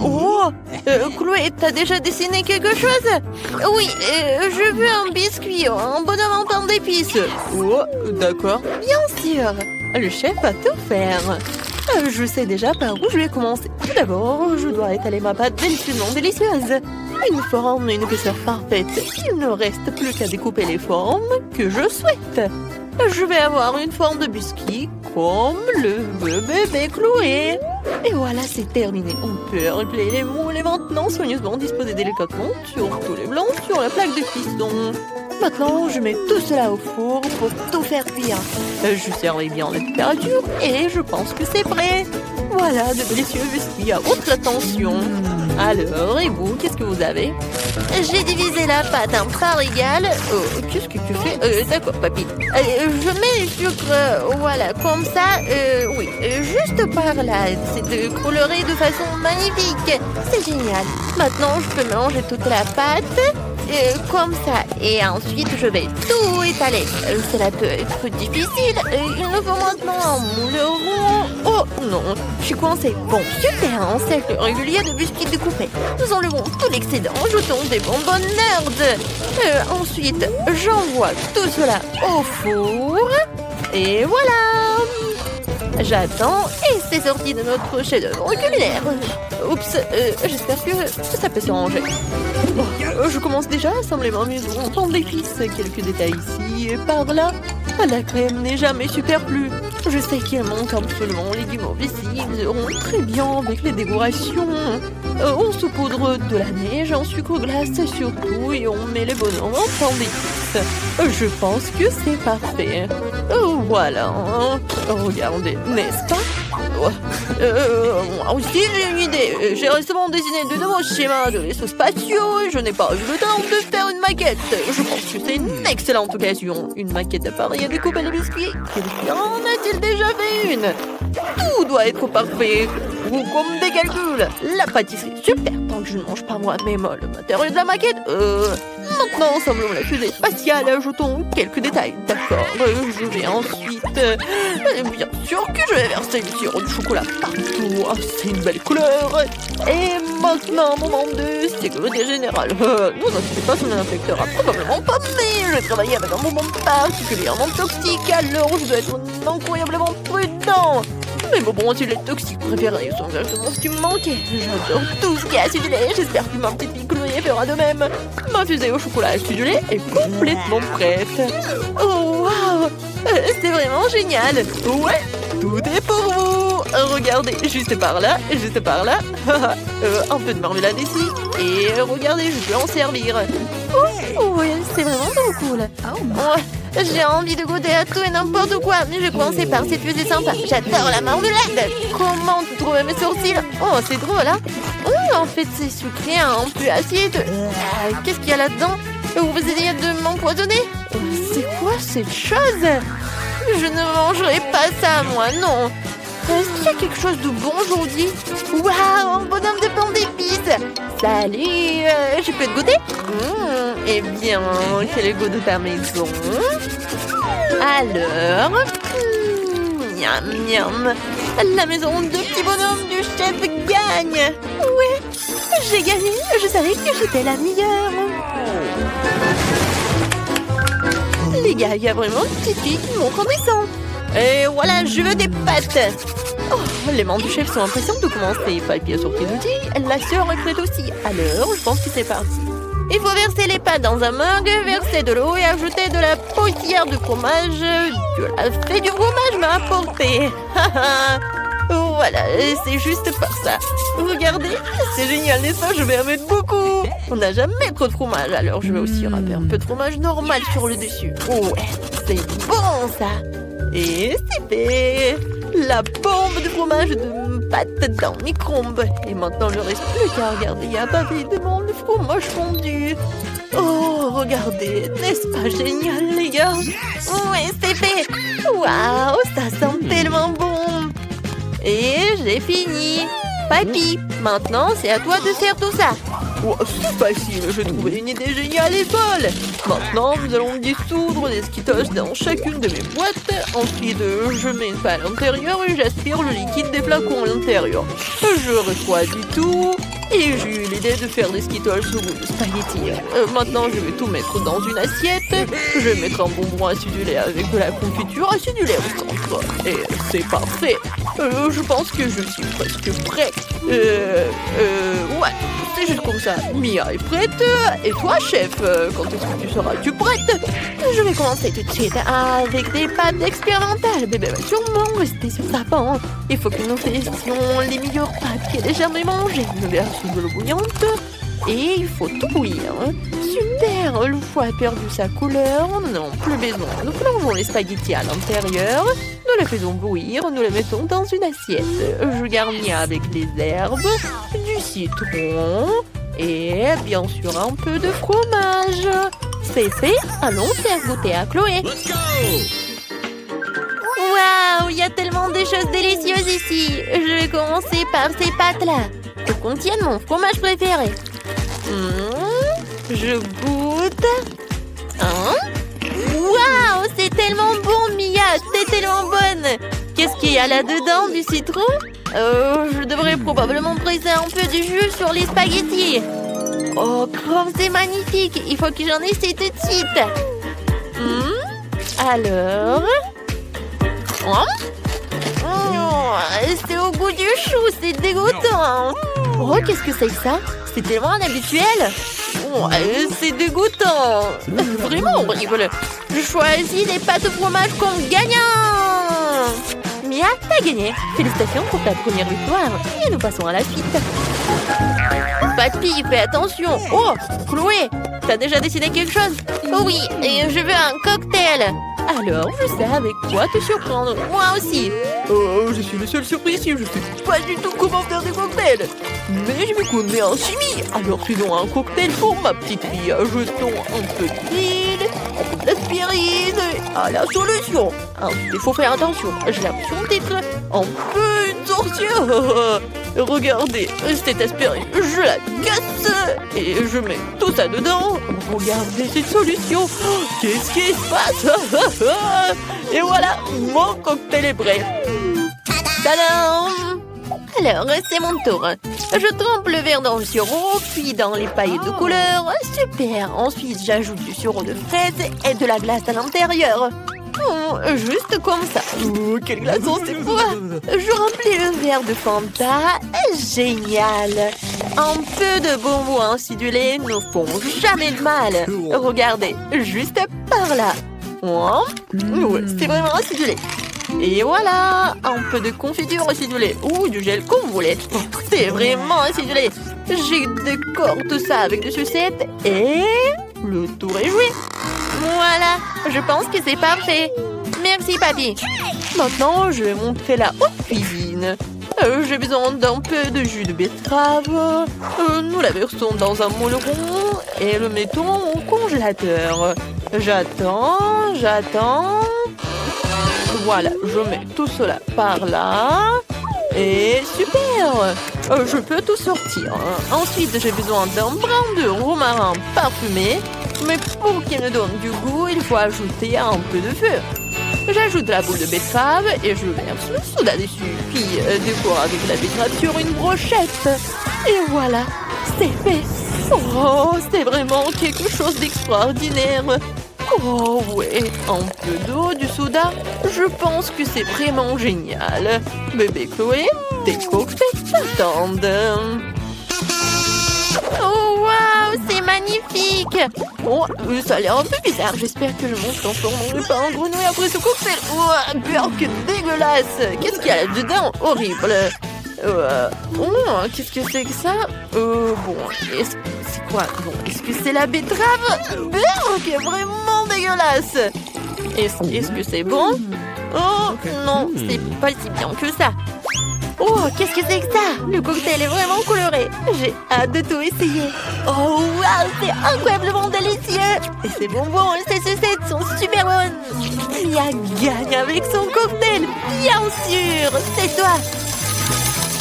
Oh, Chloé, t'as déjà dessiné quelque chose? Oui, je veux un biscuit, un bonhomme en pain d'épices. Oh, d'accord. Bien sûr, le chef va tout faire. Je sais déjà par où je vais commencer. Tout d'abord, je dois étaler ma pâte délicieusement délicieuse. Une forme et une épaisseur parfaite. Il ne reste plus qu'à découper les formes que je souhaite. Je vais avoir une forme de biscuit comme le veut bébé Chloé. Et voilà, c'est terminé. On peut régler les moules et maintenant soigneusement disposer délicatement sur tous les blancs sur la plaque de cuisson. Maintenant, je mets tout cela au four pour tout faire cuire. Je surveille bien la température et je pense que c'est prêt. Voilà, de délicieux biscuits à haute tension. Alors, et vous, qu'est-ce que vous avez? J'ai divisé la pâte en parts égales. Oh, qu'est-ce que tu fais? D'accord, papy. Je mets le sucre, voilà, comme ça. Oui, juste par là. C'est de colorer de façon magnifique. C'est génial. Maintenant, je peux mélanger toute la pâte. Comme ça. Et ensuite, je vais tout étaler. Cela peut être difficile. Il nous faut maintenant un moule rond. Oh non, je suis coincée. Bon, super, un cercle régulier de biscuits découpés. Nous enlevons tout l'excédent, ajoutons des bonbonnes nerds. Ensuite, j'envoie tout cela au four. Et voilà. J'attends et c'est sorti de notre chef-d'œuvre culinaire. Oups, j'espère que ça peut s'arranger. Bon, je commence déjà à assembler ma maison en pain d'épices. Quelques détails ici et par là. La crème n'est jamais superflue. Je sais qu'il manque absolument les légumes ici. Ils iront très bien avec les décorations. On saupoudre de la neige en sucre glace surtout et on met les bonhommes en pain d'épices. Je pense que c'est parfait. Voilà. Regardez, n'est-ce pas? Moi aussi j'ai une idée. J'ai récemment dessiné de nouveaux schémas de vaisseaux spatiaux et je n'ai pas eu le temps de faire une maquette. Je pense que c'est une excellente occasion. Une maquette d'appareil à découper les biscuits. Quelqu'un en a-t-il déjà fait une? Tout doit être parfait. Ou comme des calculs. La pâtisserie, super. Tant que je ne mange pas moi-même le matériau de la maquette. Maintenant, ensemblons la fusée spatiale. Ajoutons quelques détails. D'accord. Je vais ensuite... bien sûr que je vais verser du sirop de chocolat partout. Ah, c'est une belle couleur. Et maintenant, moment de sécurité générale. Non, c'est pas son inspecteur. Probablement pas, mais je travaille avec un moment particulièrement toxique. Alors, je dois être incroyablement prudent. Mes bonbons acidulés toxiques préférés sont exactement ce qui me manquait. J'adore tout ce qui est acidulé. J'espère que ma petite fille Chloé fera de même. Ma fusée au chocolat acidulé est complètement prête. Oh, waouh! C'est vraiment génial. Ouais, tout est pour vous. Regardez, juste par là, juste par là. Un peu de marmelade ici. Et regardez, je peux en servir. Oh, ouais, c'est vraiment trop cool. Ouais. J'ai envie de goûter à tout et n'importe quoi, mais je commençais par cette fusée sympa. J'adore la marmelade. Comment tu trouves mes sourcils? Oh, c'est drôle, hein? En fait, c'est sucré, un peu acide. Qu'est-ce qu'il y a là-dedans? Vous essayez de m'empoisonner? C'est quoi cette chose? Je ne mangerai pas ça, moi, non. Est-ce qu'il y a quelque chose de bon aujourd'hui? Waouh, un bonhomme de pain d'épices. Salut, je peux te goûter? Eh bien, quel est le goût de ta maison? Alors, miam miam. La maison de petits bonhommes du chef gagne. Ouais, j'ai gagné. Je savais que j'étais la meilleure. Les gars, il y a vraiment une petite fille qui montre en dessin. Et voilà, je veux des pâtes. Oh, les membres du chef sont impatients de commencer. Papier sorti d'outils, la sœur est prête aussi. Alors, je pense que c'est parti. Il faut verser les pâtes dans un mug, verser de l'eau et ajouter de la poussière de fromage. De la fée du fromage m'a apporté. Voilà, c'est juste par ça. Regardez, c'est génial, n'est-ce pas? Je vais en mettre beaucoup. On n'a jamais trop de fromage, alors je vais aussi râper un peu de fromage normal sur le dessus. Ouais, c'est bon ça. Et c'est fait. La bombe de fromage de pâte dans le micro-ondes. Et maintenant, il ne reste plus qu'à regarder. Il y a pavé devant le fromage fondu. Oh, regardez. N'est-ce pas génial, les gars? Oui, c'est fait. Waouh, ça sent tellement bon. Et j'ai fini. Papy, maintenant, c'est à toi de faire tout ça. Oh, c'est facile, j'ai trouvé une idée géniale et folle. Maintenant, nous allons dissoudre les Skittles dans chacune de mes boîtes. Ensuite, je mets une paille à l'intérieur et j'aspire le liquide des flacons à l'intérieur. Je refroidis tout. Et j'ai eu l'idée de faire des Skittles au goût de spaghetti. Maintenant, je vais tout mettre dans une assiette. Je vais mettre un bonbon acidulé avec de la confiture acidulée au centre. Et c'est parfait. Je pense que je suis presque prêt. Ouais, c'est juste comme ça. Mia est prête. Et toi, chef, quand est-ce que tu seras-tu prête? Je vais commencer tout de suite avec des pâtes expérimentales. Bébé va sûrement rester sur sa pente. Il faut que nous testions les meilleures pâtes qu'elle ait jamais mangées. Une version de l'eau bouillante. Et il faut tout bouillir. Super, le foie a perdu sa couleur. Nous n'avons plus besoin. Nous plongeons les spaghettis à l'intérieur. Nous les faisons bouillir. Nous les mettons dans une assiette. Je garnis avec des herbes, du citron et bien sûr un peu de fromage. C'est fait. Allons faire goûter à Chloé. Waouh, il y a tellement de choses délicieuses ici. Je vais commencer par ces pâtes-là. Elles contiennent mon fromage préféré. Je goûte. Waouh, c'est tellement bon, Mia. C'est tellement bonne. Qu'est-ce qu'il y a là-dedans? Du citron? Je devrais probablement presser un peu de jus sur les spaghettis. Oh, comme c'est magnifique. Il faut que j'en essaie tout de suite. Alors... c'est au goût du chou, c'est dégoûtant. Oh, qu'est-ce que c'est que ça? C'est tellement inhabituel. C'est dégoûtant. Vraiment horrible. Je choisis les pâtes au fromage comme gagnant. Mia, t'as gagné. Félicitations pour ta première victoire. Et nous passons à la suite. Papy, fais attention. Oh, Chloé, t'as déjà décidé quelque chose? Oui, et je veux un cocktail. Alors, je sais avec quoi te surprendre. Moi aussi. Je suis le seul surpris ici. Je sais pas du tout comment faire des cocktails. Mais je me connais en chimie. Alors, faisons un cocktail pour ma petite fille. Jetons un peu d'huile, un peu d'aspirine à la solution. Il faut faire attention. J'ai l'impression d'être un peu une sorcière. Regardez, cette aspirine, je la casse et je mets tout ça dedans. Regardez cette solution. Qu'est-ce qui se passe? Et voilà, mon cocktail est prêt. Tadam! Alors, c'est mon tour. Je trempe le verre dans le sirop, puis dans les paillettes de couleur. Super! Ensuite, j'ajoute du sirop de fraise et de la glace à l'intérieur. Juste comme ça. Quelle glaçon, c'est quoi? Je remplis le verre de Fanta. Génial! Un peu de bonbons acidulés ne font jamais de mal. Regardez, juste par là. Ouais, c'est vraiment acidulé. Et voilà, un peu de confiture acidulée ou du gel comme vous voulez. C'est vraiment acidulé. Je décore tout ça avec des sucettes et le tour est joué. Voilà, je pense que c'est parfait. Merci, papy. Maintenant, je vais montrer la haute cuisine. J'ai besoin d'un peu de jus de betterave. Nous la versons dans un moule rond et le mettons au congélateur. J'attends. Voilà, je mets tout cela par là. Et super! Je peux tout sortir. Ensuite, j'ai besoin d'un brin de romarin parfumé. Mais pour qu'il me donne du goût, il faut ajouter un peu de feu. J'ajoute la boule de betterave et je verse le soda dessus. Puis décore avec la betterave sur une brochette. Et voilà, c'est fait. Oh, c'est vraiment quelque chose d'extraordinaire. Oh ouais, un peu d'eau, du soda. Je pense que c'est vraiment génial. Bébé Chloé, tes cocktails t'attendent. Oh waouh, c'est magnifique. Oh, ça a l'air un peu bizarre. J'espère que je ne me transformerai pas en grenouille après ce cocktail. Oh, burk dégueulasse. Qu'est-ce qu'il y a là-dedans? Horrible. Qu'est-ce que c'est que ça? Bon, c'est quoi? Bon, est-ce que c'est la betterave? Burk, vraiment dégueulasse. Est-ce que c'est bon? Oh, non, c'est pas si bien que ça. Oh, qu'est-ce que c'est que ça? Le cocktail est vraiment coloré. J'ai hâte de tout essayer. Oh, waouh, c'est incroyablement délicieux. Et ces bonbons et ces sucettes sont super bonnes. Mia gagne avec son cocktail. Bien sûr, c'est toi.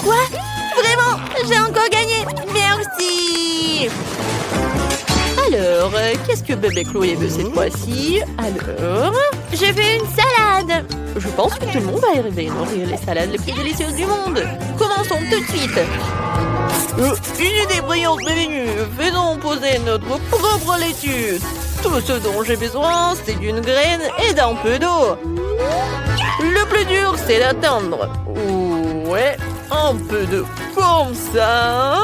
Quoi? Vraiment? J'ai encore gagné. Merci. qu'est-ce que bébé Chloé veut cette fois-ci? Alors, je veux une salade. Je pense que tout le monde va arriver à nourrir les salades les plus délicieuses du monde. Commençons tout de suite. Une idée brillante m'est venue. Faisons poser notre propre laitue. Tout ce dont j'ai besoin, c'est d'une graine et d'un peu d'eau. Le plus dur, c'est d'attendre. Ouais, un peu de comme ça.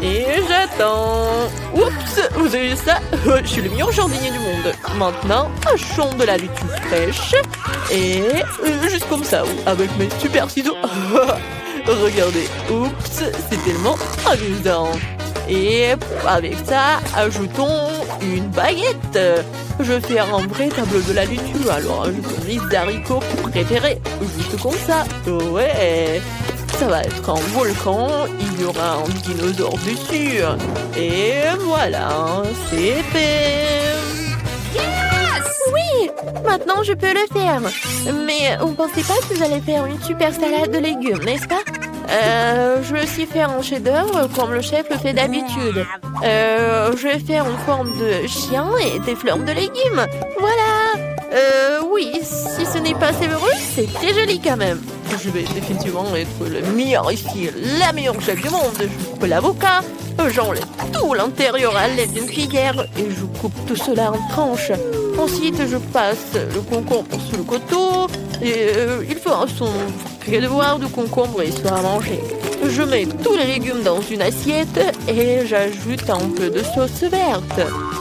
Et j'attends. Oups, vous avez vu ça? Je suis le meilleur jardinier du monde. Maintenant, hachons de la laitue fraîche. Et juste comme ça, avec mes super ciseaux. Regardez, oups, c'est tellement amusant. Et avec ça, ajoutons une baguette. Je vais faire un vrai tableau de la laitue. Alors, ajoutons mes haricots préférés. Juste comme ça. Ouais. Ça va être un volcan. Il y aura un dinosaure dessus. Et voilà, c'est fait. Oui, maintenant je peux le faire. Mais vous ne pensez pas que vous allez faire une super salade de légumes, n'est-ce pas? Je vais aussi faire un chef-d'œuvre comme le chef le fait d'habitude. Je vais faire une forme de chien et des fleurs de légumes. Voilà. Oui, si ce n'est pas savoureux, c'est très joli quand même. Je vais définitivement être le meilleur ici, la meilleure chef du monde. Je coupe l'avocat, j'enlève tout l'intérieur à l'aide d'une cuillère et je coupe tout cela en tranches. Ensuite, je passe le concombre sur le couteau et il fera son devoir de concombre et soit à manger. Je mets tous les légumes dans une assiette et j'ajoute un peu de sauce verte.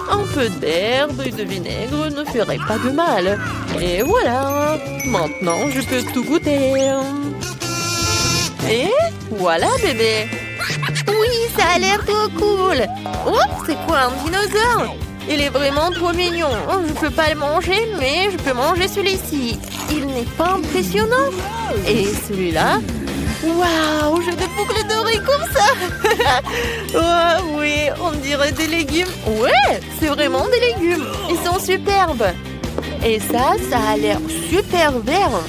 Un peu d'herbe et de vinaigre ne ferait pas de mal. Et voilà, maintenant je peux tout goûter. Et voilà bébé. Oui, ça a l'air trop cool. Oh, c'est quoi un dinosaure? Il est vraiment trop mignon. Je peux pas le manger, mais je peux manger celui-ci. Il n'est pas impressionnant. Et celui-là? Waouh, j'ai des boucles d'oreilles comme ça. Oh, oui, on dirait des légumes. Ouais, c'est vraiment des légumes. Ils sont superbes. Et ça a l'air super vert.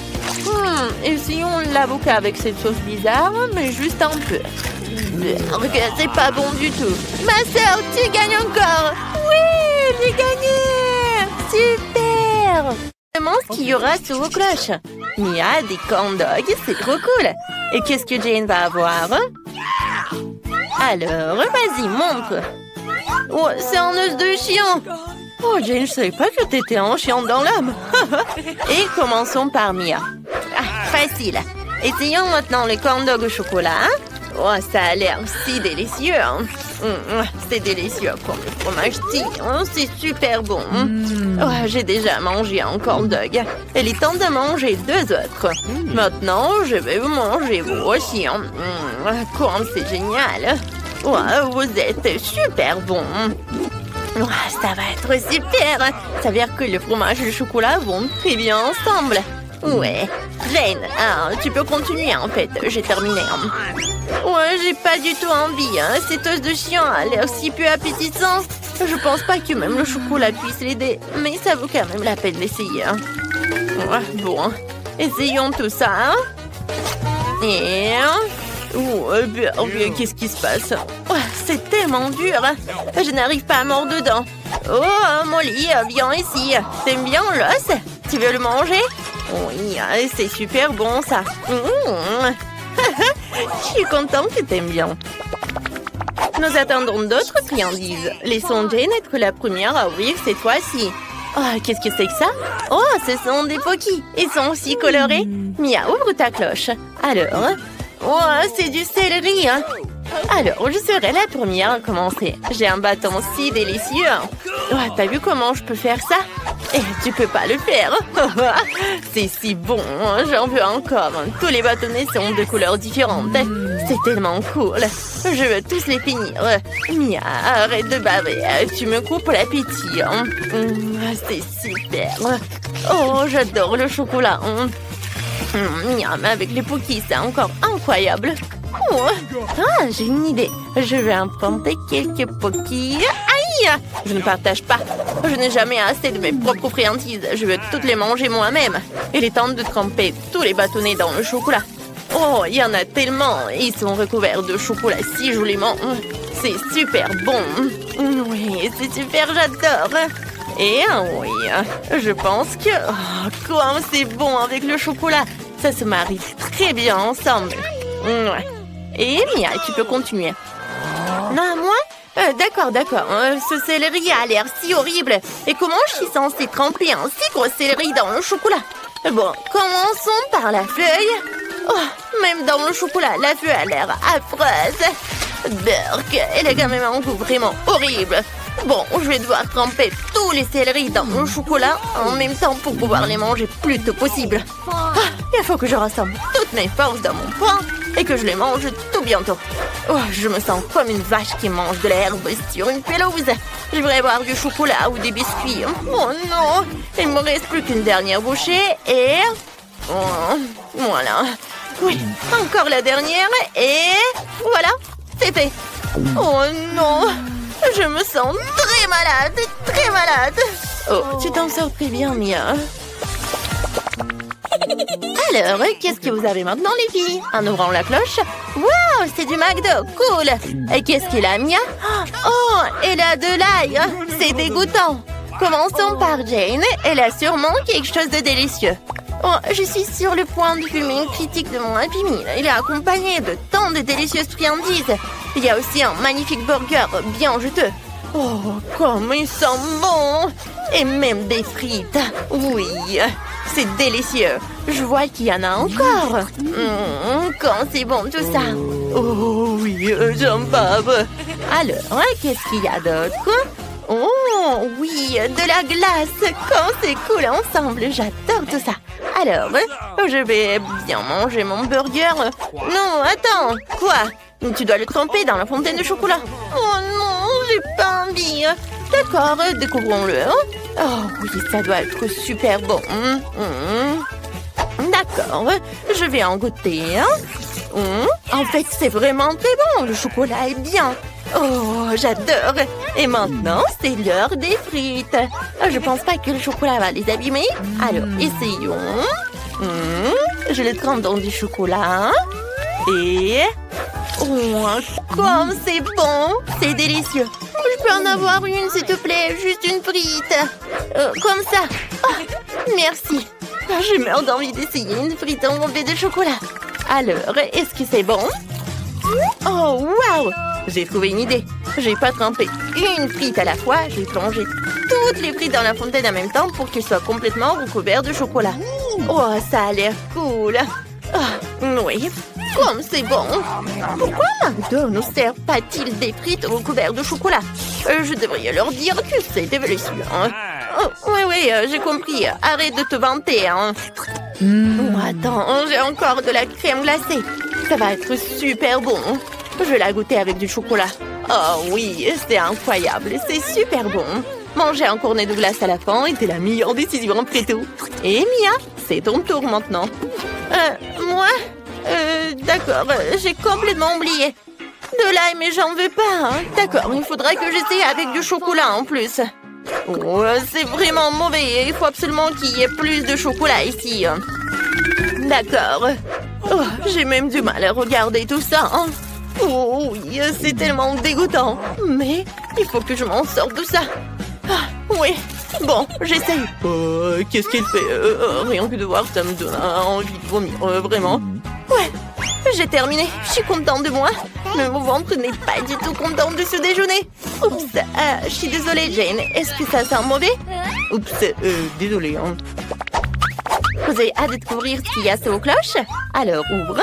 Essayons l'avocat avec cette sauce bizarre, mais juste un peu. C'est pas bon du tout. Ma sœur, tu gagnes encore. Oui, j'ai gagné. Super. Demande ce qu'il y aura sur vos cloches. Mia, des corn dogs, c'est trop cool. Et qu'est-ce que Jane va avoir? Alors, vas-y, montre. Oh, c'est un os de chien. Oh, Jane, je savais pas que t'étais un chien dans l'âme. Et commençons par Mia. Ah, facile. Essayons maintenant les corn dogs au chocolat. Oh, ça a l'air si délicieux. C'est délicieux comme le fromage tire. C'est super bon. Oh, j'ai déjà mangé un corn dog. Il est temps de manger deux autres. Maintenant, je vais vous manger vous aussi. Comme c'est génial. Oh, vous êtes super bon. Oh, ça va être super. Ça veut dire que le fromage et le chocolat vont très bien ensemble. Ouais. Jane, tu peux continuer en fait. J'ai terminé. Ouais, j'ai pas du tout envie. Cet os de chien a l'air si peu appétissant. Je pense pas que même le chocolat puisse l'aider. Mais ça vaut quand même la peine d'essayer. Ouais, bon, essayons tout ça. Et... qu'est-ce qui se passe? Oh, c'est tellement dur. Je n'arrive pas à mordre dedans. Oh, Molly, viens ici. T'aimes bien l'os? Tu veux le manger? Oui, c'est super bon ça. Je suis contente que t'aimes bien. Nous attendons d'autres friandises. Laissons Jane être la première à ouvrir cette fois-ci. Oh, qu'est-ce que c'est que ça? Oh, ce sont des Pocky. Ils sont aussi colorés. Mia, ouvre ta cloche. Alors... Oh, c'est du céleri. Alors, je serai la première à commencer. J'ai un bâton si délicieux. Oh, t'as vu comment je peux faire ça? Et tu peux pas le faire. C'est si bon. J'en veux encore. Tous les bâtonnets sont de couleurs différentes. C'est tellement cool. Je veux tous les finir. Mia, arrête de baver. Tu me coupes l'appétit. C'est super. Oh, j'adore le chocolat. Miam, avec les Pocky, c'est encore incroyable. Oh. Ah, j'ai une idée. Je vais emprunter quelques Pocky. Aïe! Je ne partage pas. Je n'ai jamais assez de mes propres friandises. Je veux toutes les manger moi-même. Il est temps de tremper tous les bâtonnets dans le chocolat. Oh, il y en a tellement. Ils sont recouverts de chocolat si joliment. C'est super bon. Oui, c'est super, j'adore. Et oui, je pense que... Oh, comme c'est bon avec le chocolat. Ça se marie très bien ensemble. Ouais. Et Mia, tu peux continuer. Non, moi d'accord. Ce céleri a l'air si horrible. Et comment je suis censée tremper un si gros céleri dans le chocolat? Bon, commençons par la feuille. Oh, même dans le chocolat, la feuille a l'air affreuse. Burk, elle a quand même un goût vraiment horrible. Bon, je vais devoir tremper tous les céleris dans le chocolat en même temps pour pouvoir les manger plus tôt possible. Il faut que je rassemble toutes mes forces dans mon poing et que je les mange tout bientôt. Oh, je me sens comme une vache qui mange de l'herbe sur une pelouse. Je voudrais boire du chocolat ou des biscuits. Oh non, il me reste plus qu'une dernière bouchée et... Oh, voilà. Oui, encore la dernière et... Voilà, c'est fait. Oh non, je me sens très malade, très malade. Oh, tu t'en sors très bien, Mia. Alors, qu'est-ce que vous avez maintenant, les filles? En ouvrant la cloche. Wow, c'est du McDo, cool. Et qu'est-ce qu'il a, Mia? Oh, elle a de l'ail. C'est dégoûtant. Commençons par Jane. Elle a sûrement quelque chose de délicieux. Oh, je suis sur le point de fumer une critique de mon Happy Meal. Il est accompagné de tant de délicieuses friandises. Il y a aussi un magnifique burger bien juteux. Oh, comme il sent bon! Et même des frites. Oui, c'est délicieux. Je vois qu'il y en a encore. Quand c'est bon tout ça. Oh oui, j'en bave. Alors, qu'est-ce qu'il y a d'autre? Oh oui, de la glace. Quand c'est cool ensemble, j'adore tout ça. Alors, je vais bien manger mon burger. Non, attends. Quoi? Tu dois le tremper dans la fontaine de chocolat. Oh non, j'ai pas envie. D'accord, découvrons-le. Oh oui, ça doit être super bon. D'accord, je vais en goûter. En fait, c'est vraiment très bon. Le chocolat est bien. Oh, j'adore. Et maintenant, c'est l'heure des frites. Je pense pas que le chocolat va les abîmer. Alors, essayons. Je le trempe dans du chocolat. Et... Oh, comme c'est bon. C'est délicieux. Je peux en avoir une, s'il te plaît. Juste une frite. Comme ça. Oh, merci. Je meurs d'envie d'essayer une frite enrobée de chocolat. Alors, est-ce que c'est bon? Oh, waouh! J'ai trouvé une idée. Je vais pas tremper une frite à la fois. Je vais plonger toutes les frites dans la fontaine en même temps pour qu'elles soient complètement recouvertes de chocolat. Oh, ça a l'air cool. Oh, oui, comme c'est bon. Pourquoi McDo ne sert pas-t-il des frites recouvertes de chocolat? Je devrais leur dire que c'est délicieux. Oh, oui, j'ai compris. Arrête de te vanter. Oh, attends, j'ai encore de la crème glacée. Ça va être super bon. Je vais la goûter avec du chocolat. Oh oui, c'est incroyable. C'est super bon. Manger un cornet de glace à la fin était la meilleure décision après tout. Et Mia, c'est ton tour maintenant. Moi d'accord, j'ai complètement oublié. De l'ail, mais j'en veux pas. D'accord, il faudra que j'essaie avec du chocolat en plus. Oh, c'est vraiment mauvais. Il faut absolument qu'il y ait plus de chocolat ici. D'accord. Oh, j'ai même du mal à regarder tout ça. Oh oui, c'est tellement dégoûtant. Mais il faut que je m'en sorte de ça. Oui, bon, j'essaye. Qu'est-ce qu'elle fait? Rien que de voir ça me donne envie de vomir, vraiment. Ouais, j'ai terminé. Je suis contente de moi. Mais mon ventre n'est pas du tout content de ce déjeuner. Oups, je suis désolée, Jane. Est-ce que ça sent mauvais? Oups, désolée. Vous avez hâte de découvrir ce qu'il y a sous vos cloches? Alors, ouvre.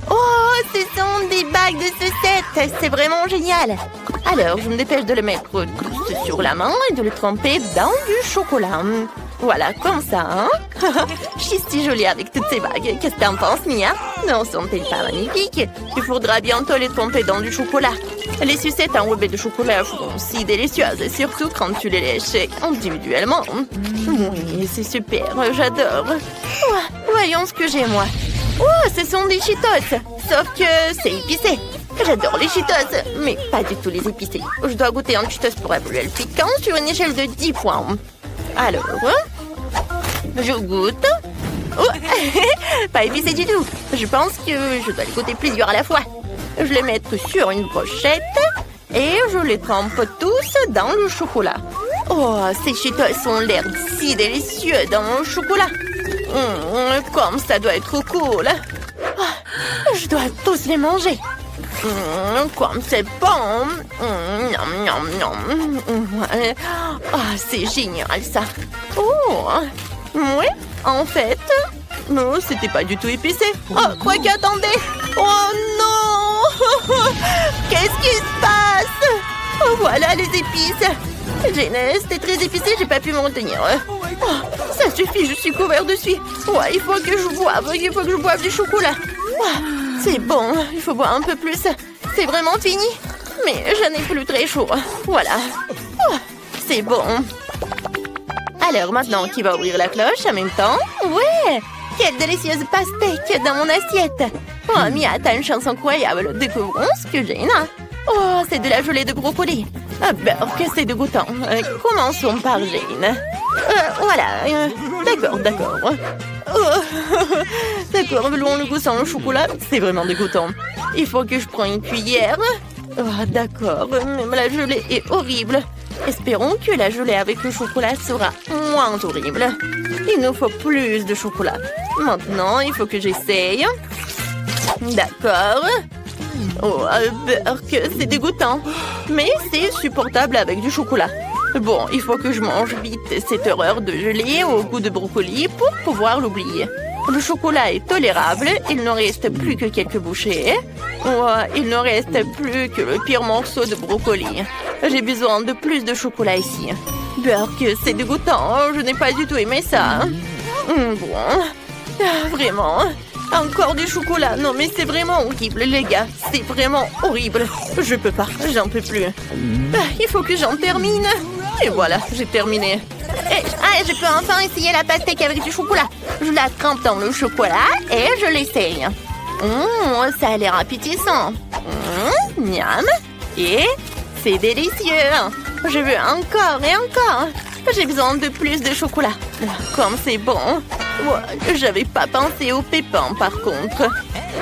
Oh, ce sont des bagues de sucettes. C'est vraiment génial. Alors, je me dépêche de le mettre sur la main et de le tremper dans du chocolat. Voilà, comme ça, Je suis si jolie avec toutes ces bagues. Qu'est-ce que t'en penses, Mia? Non, sont-elles pas magnifiques? Il faudra bientôt les tremper dans du chocolat. Les sucettes enrobées de chocolat sont si délicieuses, surtout quand tu les lèches individuellement. Oui, c'est super, j'adore. Voyons ce que j'ai, moi. Oh, ce sont des Cheetos. Sauf que c'est épicé. J'adore les Cheetos, mais pas du tout les épicés. Je dois goûter un Cheetos pour évaluer le piquant sur une échelle de 10 points. Alors, je goûte. Oh, pas épicé du tout. Je pense que je dois les goûter plusieurs à la fois. Je les mets sur une brochette et je les trempe tous dans le chocolat. Oh, ces Cheetos ont l'air si délicieux dans le chocolat. Comme ça doit être cool. Oh, je dois tous les manger. Comme c'est bon. Oh, c'est génial ça. Oh, oui, en fait, non, c'était pas du tout épicé. Oh, quoi qu'attendez. Oh non. Qu'est-ce qui se passe? Oh, voilà les épices. Jane, c'était très épicé, j'ai pas pu m'en tenir. Oh, ça suffit, je suis couvert de suie. Ouais, il faut que je boive du chocolat. Oh, c'est bon, il faut boire un peu plus. C'est vraiment fini. Mais je n'ai plus très chaud. Voilà. Oh, c'est bon. Alors maintenant, qui va ouvrir la cloche en même temps? Ouais! Quelle délicieuse pastèque dans mon assiette! Oh, Mia, t'as une chance incroyable. Découvrons ce que j'ai là. Oh, c'est de la gelée de brocoli. Ah ben, que c'est dégoûtant. Commençons par Jane. Voilà. D'accord. D'accord, voulons le goût sans le chocolat. C'est vraiment dégoûtant. Il faut que je prenne une cuillère. Oh, d'accord, même la gelée est horrible. Espérons que la gelée avec le chocolat sera moins horrible. Il nous faut plus de chocolat. Maintenant, il faut que j'essaye. D'accord. Oh, que c'est dégoûtant. Mais c'est supportable avec du chocolat. Bon, il faut que je mange vite cette horreur de gelée au goût de brocoli pour pouvoir l'oublier. Le chocolat est tolérable, il ne reste plus que quelques bouchées. Oh, il ne reste plus que le pire morceau de brocoli. J'ai besoin de plus de chocolat ici. Burk, c'est dégoûtant, je n'ai pas du tout aimé ça. Bon, vraiment, encore du chocolat. Non mais c'est vraiment horrible les gars, c'est vraiment horrible. Je peux pas, j'en peux plus. Il faut que j'en termine. Et voilà, j'ai terminé. Je peux enfin essayer la pastèque avec du chocolat. Je la trempe dans le chocolat et je l'essaye. Ça a l'air appétissant. Miam. Et c'est délicieux. Je veux encore et encore. J'ai besoin de plus de chocolat. Comme c'est bon. J'avais pas pensé aux pépins par contre.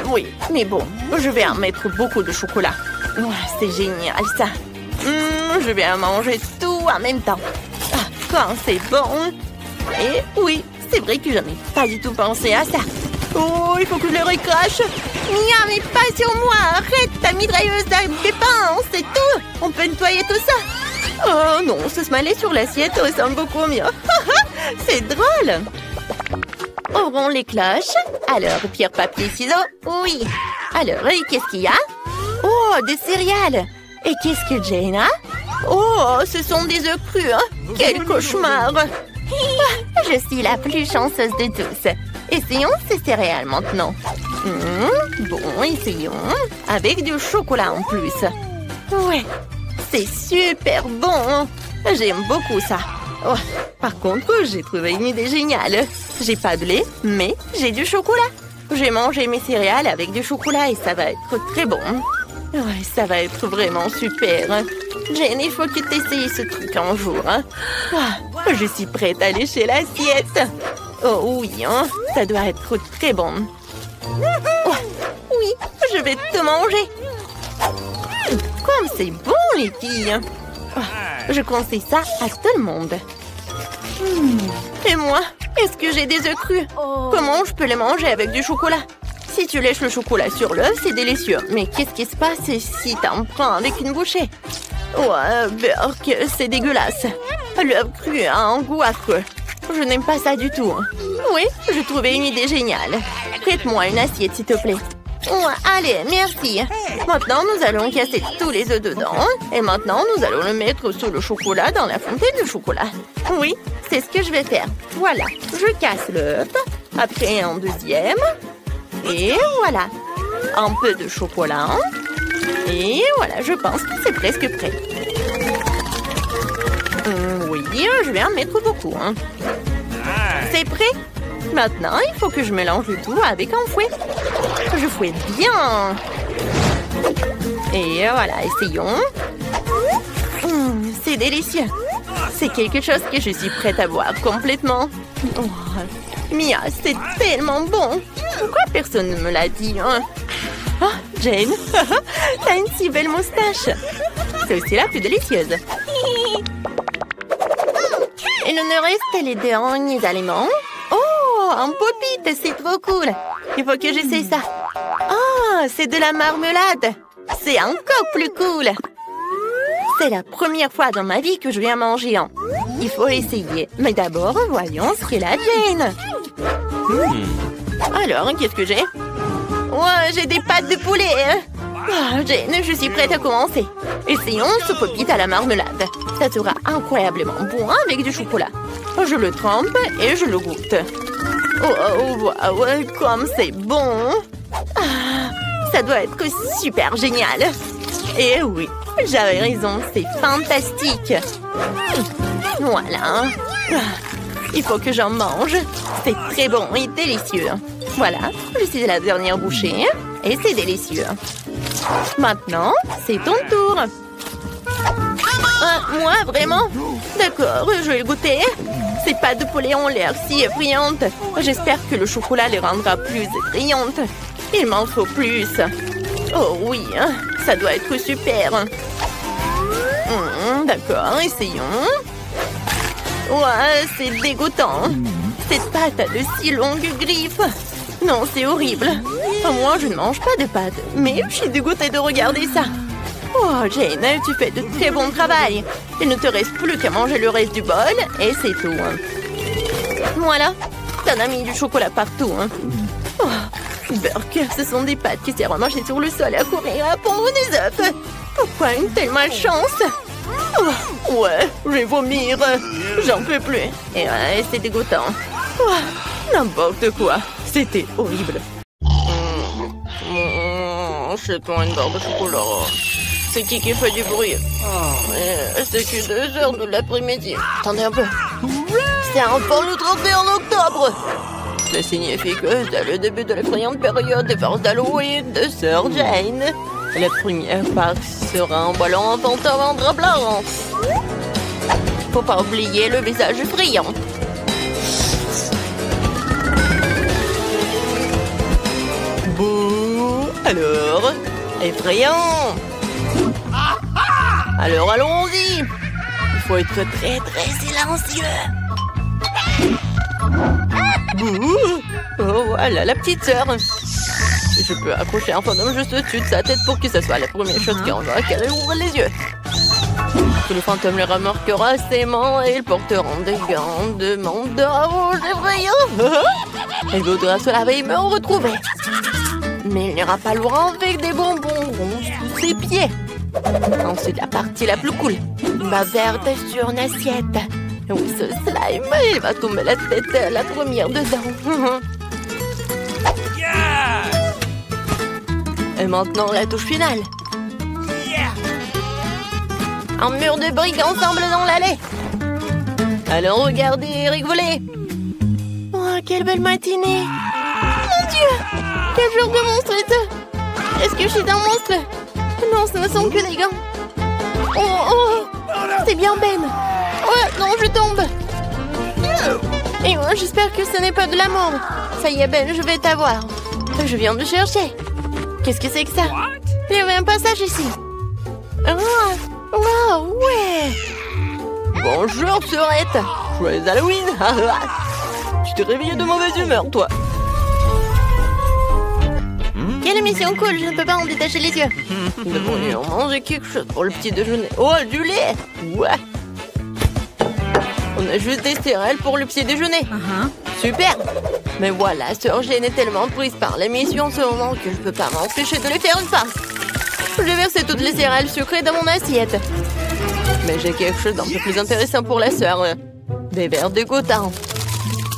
Oui, mais bon, je vais en mettre beaucoup de chocolat. C'est génial ça. Je vais en manger tout en même temps. Quand c'est bon. Et oui, c'est vrai que je n'ai pas du tout pensé à ça. Oh, il faut que je le recrache. Mia, mais pas sur moi. Arrête ta mitrailleuse à pépins, c'est tout. On peut nettoyer tout ça. Oh non, ce smiley sur l'assiette ressemble beaucoup mieux. C'est drôle. Ouvrons les cloches. Alors, pierre, papier, ciseaux. Oui. Alors, qu'est-ce qu'il y a? Oh, des céréales. Et qu'est-ce que Jane a? Oh, ce sont des œufs crus. Quel cauchemar. Je suis la plus chanceuse de tous. Essayons ces céréales maintenant. Bon, essayons. Avec du chocolat en plus. Ouais, c'est super bon. J'aime beaucoup ça. Oh, par contre, j'ai trouvé une idée géniale. J'ai pas de lait, mais j'ai du chocolat. J'ai mangé mes céréales avec du chocolat et ça va être très bon. Ouais, ça va être vraiment super. Jane, il faut que tu essayes ce truc un jour. Je suis prête à lécher l'assiette. Oh oui, ça doit être très bon. Oui, je vais te manger. Comme c'est bon, les filles. Je conseille ça à tout le monde. Et moi, est-ce que j'ai des œufs crus? Comment je peux les manger avec du chocolat? Si tu lèches le chocolat sur l'œuf, c'est délicieux. Mais qu'est-ce qui se passe si t'en prends avec une bouchée? Burk, c'est dégueulasse. L'œuf cru a un goût affreux. Je n'aime pas ça du tout. Oui, j'ai trouvé une idée géniale. Prête-moi une assiette, s'il te plaît. Allez, merci. Maintenant, nous allons casser tous les œufs dedans. Et maintenant, nous allons le mettre sous le chocolat dans la fontaine de chocolat. Oui, c'est ce que je vais faire. Voilà, je casse l'œuf. Après, un deuxième. Et voilà. Un peu de chocolat. Et voilà, je pense que c'est presque prêt. Oui, je vais en mettre beaucoup. C'est prêt. Maintenant, il faut que je mélange le tout avec un fouet. Je fouette bien. Et voilà, essayons. C'est délicieux. C'est quelque chose que je suis prête à boire complètement. Mia, c'est tellement bon. Pourquoi personne ne me l'a dit, hein? Oh, Jane, t'as une si belle moustache. C'est aussi la plus délicieuse. Il nous reste les derniers aliments. Oh, un pop-it, c'est trop cool. Il faut que j'essaie ça. Oh, c'est de la marmelade. C'est encore plus cool. C'est la première fois dans ma vie que je viens manger un. Il faut essayer. Mais d'abord, voyons ce qu'est la Jane. Alors, qu'est-ce que j'ai? Ouais, j'ai des pâtes de poulet. Oh, Jane, je suis prête à commencer. Essayons ce pop-it à la marmelade. Ça sera incroyablement bon avec du chocolat. Je le trempe et je le goûte. Oh, wow, comme c'est bon. Ah, ça doit être super génial. Et oui, j'avais raison, c'est fantastique. Voilà. Il faut que j'en mange. C'est très bon et délicieux. Voilà, je suis à la dernière bouchée. Et c'est délicieux. Maintenant, c'est ton tour. Moi, vraiment? D'accord, je vais le goûter. Ces pâtes de poulet ont l'air si effrayantes. J'espère que le chocolat les rendra plus effrayantes. Il m'en faut plus. Oh oui, ça doit être super. D'accord, essayons. Ouais, c'est dégoûtant. Cette pâte a de si longues griffes. Non, c'est horrible. Moi, je ne mange pas de pâtes, mais je suis dégoûtée de regarder ça. Oh, Jane, tu fais de très bon travail. Il ne te reste plus qu'à manger le reste du bol et c'est tout. Voilà, t'en as mis du chocolat partout. Oh, Burk, ce sont des pâtes qui servent à marcher sur le sol et à courir à pondre des œufs. Pourquoi une telle malchance? Oh, ouais, je vais vomir. J'en peux plus. Et ouais, c'est dégoûtant. Oh, n'importe quoi. C'était horrible. Achète-moi une barre de chocolat. C'est qui fait du bruit? C'est que 2 heures de l'après-midi. Attendez un peu. C'est encore le 31 octobre. Ça signifie que c'est le début de l'effrayante période des farces d'Halloween de Sœur Jane. La première farce sera un ballon enfantin en drap blanc. Faut pas oublier le visage effrayant. Bouh! Alors, effrayant! Alors allons-y! Il faut être très silencieux! Bouh! Oh voilà la petite sœur! Je peux accrocher un fantôme juste au-dessus de sa tête pour que ce soit la première chose qui en va qu'elle ouvre les yeux. Que le fantôme les remarquera aisément et ils porteront des gants de mandat rouge effrayants. Il voudra se laver et me retrouver. Mais il n'ira pas loin avec des bonbons ronds sous ses pieds. Ensuite, la partie la plus cool. Ma verte sur une assiette. Oui, ce slime, il va tomber la tête la première dedans. Et maintenant, la touche finale. Un mur de briques ensemble dans l'allée. Allons regarder et rigoler. Oh, quelle belle matinée. Mon Dieu, quel genre de monstre est-ce? Est-ce que je suis un monstre? Non, ce ne sont que des gants. Oh, c'est bien Ben. Oh, non, je tombe. Et moi, j'espère que ce n'est pas de la mort. Ça y est, Ben, je vais t'avoir. Je viens de chercher. Qu'est-ce que c'est que ça? Il y avait un passage ici. Oh, ouais. Bonjour, Sœurette. Joyeux Halloween. Tu t'es réveillée de mauvaise humeur, toi. Quelle émission cool, je ne peux pas en détacher les yeux. Nous devons manger quelque chose pour le petit déjeuner. Oh, du lait. Ouais. On a juste des céréales pour le petit déjeuner. Super. Mais voilà, Sœur Jane est tellement prise par l'émission en ce moment que je peux pas m'empêcher de lui faire une farce. Je vais verser toutes les céréales sucrées dans mon assiette. Mais j'ai quelque chose d'un peu plus intéressant pour la sœur. Des verres dégoûtants.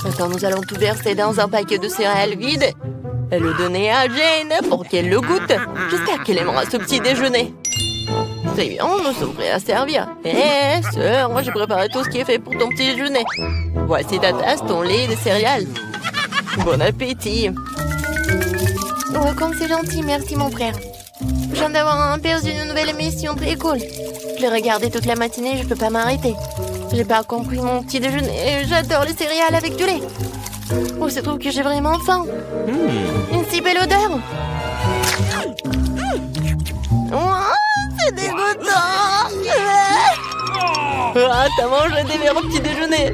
Maintenant, nous allons tout verser dans un paquet de céréales vides et le donner à Jane pour qu'elle le goûte. J'espère qu'elle aimera ce petit déjeuner. C'est bien, nous sommes prêts à servir. Sœur, moi j'ai préparé tout ce qui est fait pour ton petit déjeuner. Voici ta tasse, ton lait et des céréales. Bon appétit. Oh, comme c'est gentil, merci mon frère. Je viens d'avoir un aperçu d'une nouvelle émission très cool. Je l'ai regardé toute la matinée, je peux pas m'arrêter. J'ai pas compris mon petit déjeuner. J'adore les céréales avec du lait. Oh, c'est trop que j'ai vraiment faim. Une si belle odeur. Oh, c'est dégoûtant. Ah, t'as mangé des verres au petit déjeuner.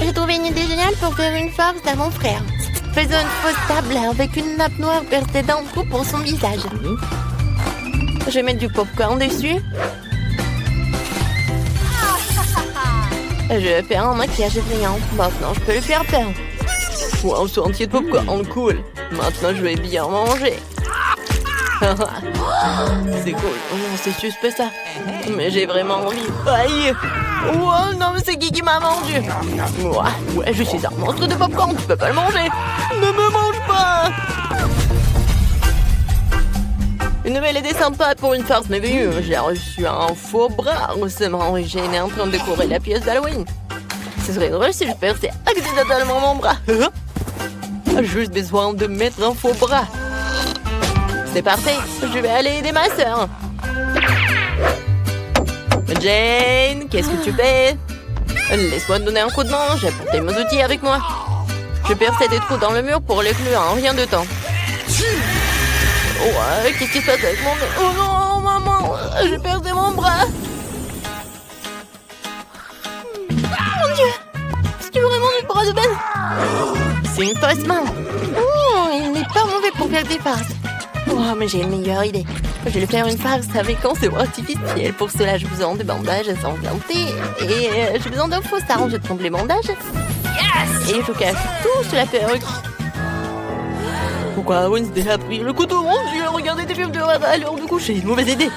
J'ai trouvé une idée géniale pour faire une farce à mon frère. Faisons une fausse table avec une nappe noire percée d'un trou pour son visage. Je vais mettre du popcorn dessus. Je vais faire un maquillage effrayant. Maintenant, je peux lui faire peur. Wow, ce entier de popcorn, cool. Maintenant, je vais bien manger. C'est cool. Oh non, c'est suspect ça. Mais j'ai vraiment envie. Aïe. Oh non, mais c'est qui m'a mordu? Ouais, je suis un monstre de popcorn, tu peux pas le manger. Ne me mange pas. Une nouvelle idée sympa pour une farce merveilleuse. J'ai reçu un faux bras. Récemment, Jane est en train de décorer la pièce d'Halloween. Ce serait drôle si je perçais accidentellement mon bras. J'ai juste besoin de mettre un faux bras. C'est parfait, je vais aller aider ma sœur. Jane, qu'est-ce que tu fais? Laisse-moi te donner un coup de main, j'ai apporté mes outils avec moi. Je perçais des trous dans le mur pour les clous en rien de temps. Ouais, qu'est-ce qui se passe avec mon... Oh non, maman, j'ai perdu mon bras. Mon Dieu, c'est vraiment du bras de Ben? C'est une fausse main. Oh, il n'est pas mauvais pour faire des farces. Oh, mais j'ai une meilleure idée. Je vais faire une farce avec un sirop artificiel. Pour cela, j'ai besoin de bandages ensanglantés. Et j'ai besoin d'un faux sarge de tromper les bandages. Yes! Et je cache tout sous la perruque. Pourquoi Wednesday a pris le couteau? Mon Dieu, regardez des films d'horreur à l'heure de coucher. Une mauvaise idée.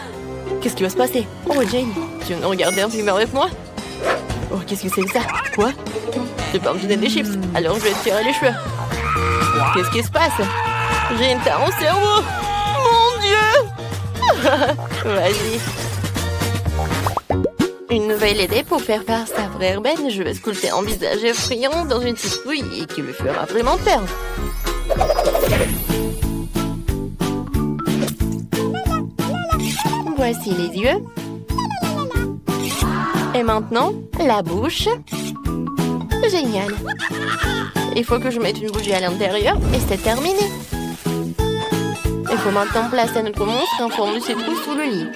Qu'est-ce qui va se passer? Oh, Jane, tu viens de regarder un film avec moi? Oh, qu'est-ce que c'est que ça? Quoi? J'ai pas besoin des chips. Alors, je vais te tirer les cheveux. Qu'est-ce qui se passe? Jane, t'as un cerveau. Mon Dieu. Vas-y. Une nouvelle idée pour faire farce à frère Ben. Je vais sculpter un visage effrayant dans une citrouille et qui lui fera vraiment peur. Voici les yeux. Et maintenant, la bouche. Génial. Il faut que je mette une bougie à l'intérieur et c'est terminé. Il faut maintenant placer notre monstre en forme de citrouille sous le lit.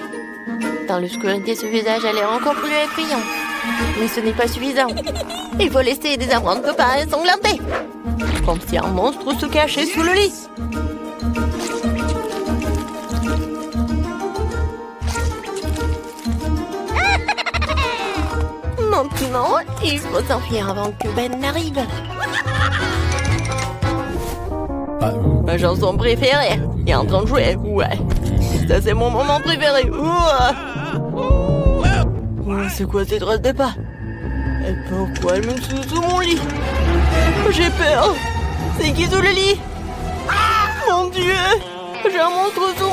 Dans l'obscurité, ce visage a l'air encore plus effrayant. Mais ce n'est pas suffisant. Il faut laisser des empreintes de pas ensanglantées. Comme si un monstre se cachait sous le lit. Maintenant, il faut s'enfuir avant que Ben n'arrive. Ma chanson préférée est en train de jouer. Ouais, ça c'est mon moment préféré. C'est quoi cette trace de pas? Et pourquoi elle me suit sous mon lit? J'ai peur. C'est qui sous le lit? Mon Dieu, j'ai un monstre sous